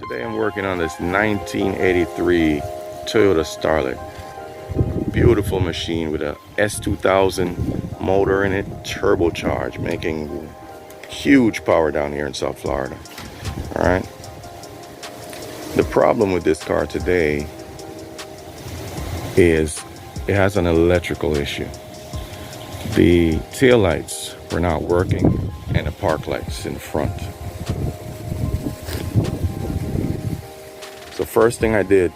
Today I'm working on this 1983 Toyota Starlet. Beautiful machine with a S2000 motor in it, turbocharged, making huge power down here in South Florida. Alright. The problem with this car today is it has an electrical issue. The taillights were not working and the park lights in front. So first thing I did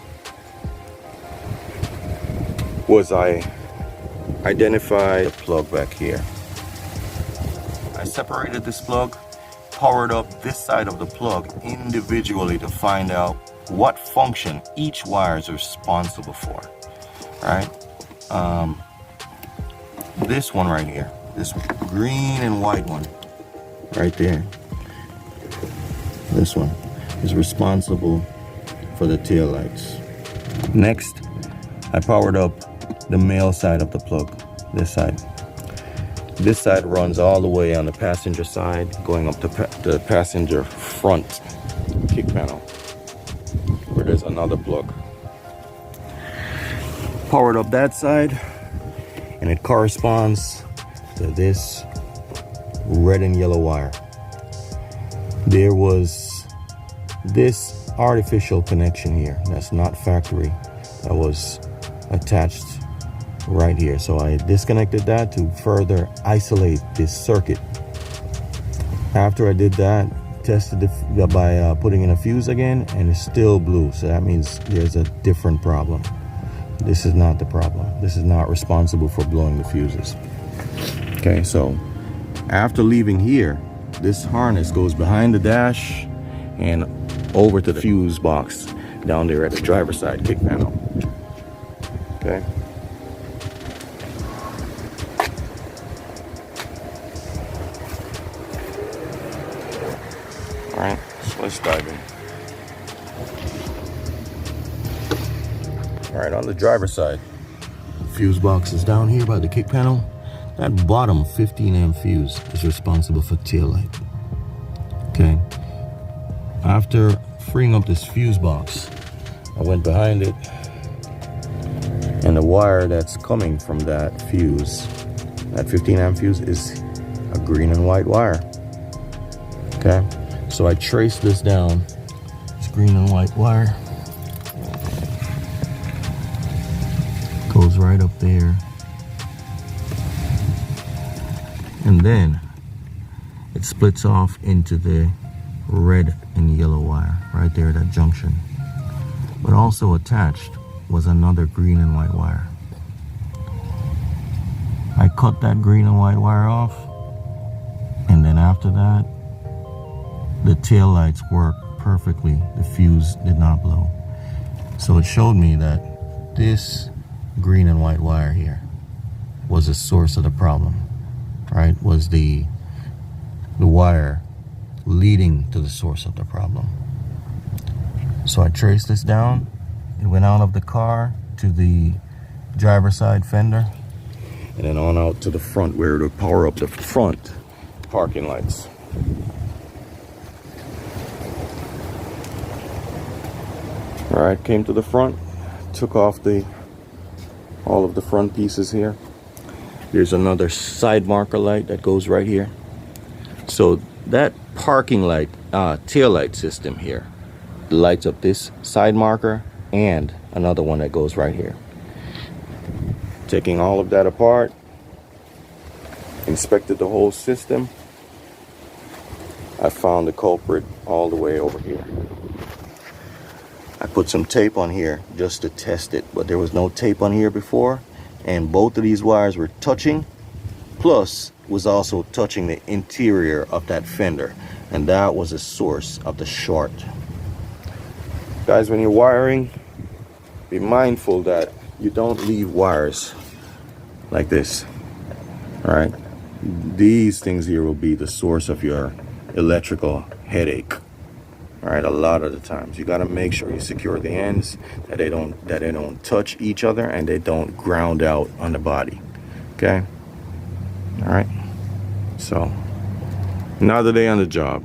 was I identified the plug back here. I separated this plug, powered up this side of the plug individually to find out what function each wire is responsible for. Right? This one right here, this green and white one right there, this one is responsible for the tail lights. Next, I powered up the male side of the plug, this side. This side runs all the way on the passenger side, going up to the passenger front kick panel, where there's another plug. Powered up that side, and it corresponds to this red and yellow wire. There was this artificial connection here that's not factory that was attached right here, so I disconnected that to further isolate this circuit. After I did that, tested it by putting in a fuse again, and it's still blue, so that means there's a different problem. This is not the problem. This is not responsible for blowing the fuses. Okay, so after leaving here, this harness goes behind the dash and over to the fuse box down there at the driver's side kick panel. Okay. All right, so let's dive in. All right, on the driver's side, fuse box is down here by the kick panel. That bottom 15 amp fuse is responsible for tail light. Okay. After freeing up this fuse box, I went behind it, and the wire that's coming from that fuse, that 15 amp fuse, is a green and white wire. Okay. So I traced this down. This green and white wire goes right up there, and then it splits off into the red and yellow wire right there at that junction. But also attached was another green and white wire. I cut that green and white wire off, and then after that, the tail lights worked perfectly. The fuse did not blow. So it showed me that this green and white wire here was the source of the problem, right? Was the wire leading to the source of the problem. So I traced this down. It went out of the car to the driver's side fender, and then on out to the front where it would power up the front parking lights. All right, came to the front, took off all of the front pieces here. There's another side marker light that goes right here. So that parking light, tail light system here lights up this side marker and another one that goes right here. Taking all of that apart, inspected the whole system. I found the culprit all the way over here. I put some tape on here just to test it, but there was no tape on here before, and both of these wires were touching, plus was also touching the interior of that fender, and that was the source of the short. Guys, when you're wiring, be mindful that you don't leave wires like this. All right, these things here will be the source of your electrical headache. All right, a lot of the times you got to make sure you secure the ends, that they don't touch each other and they don't ground out on the body. Okay. All right. So another day on the job.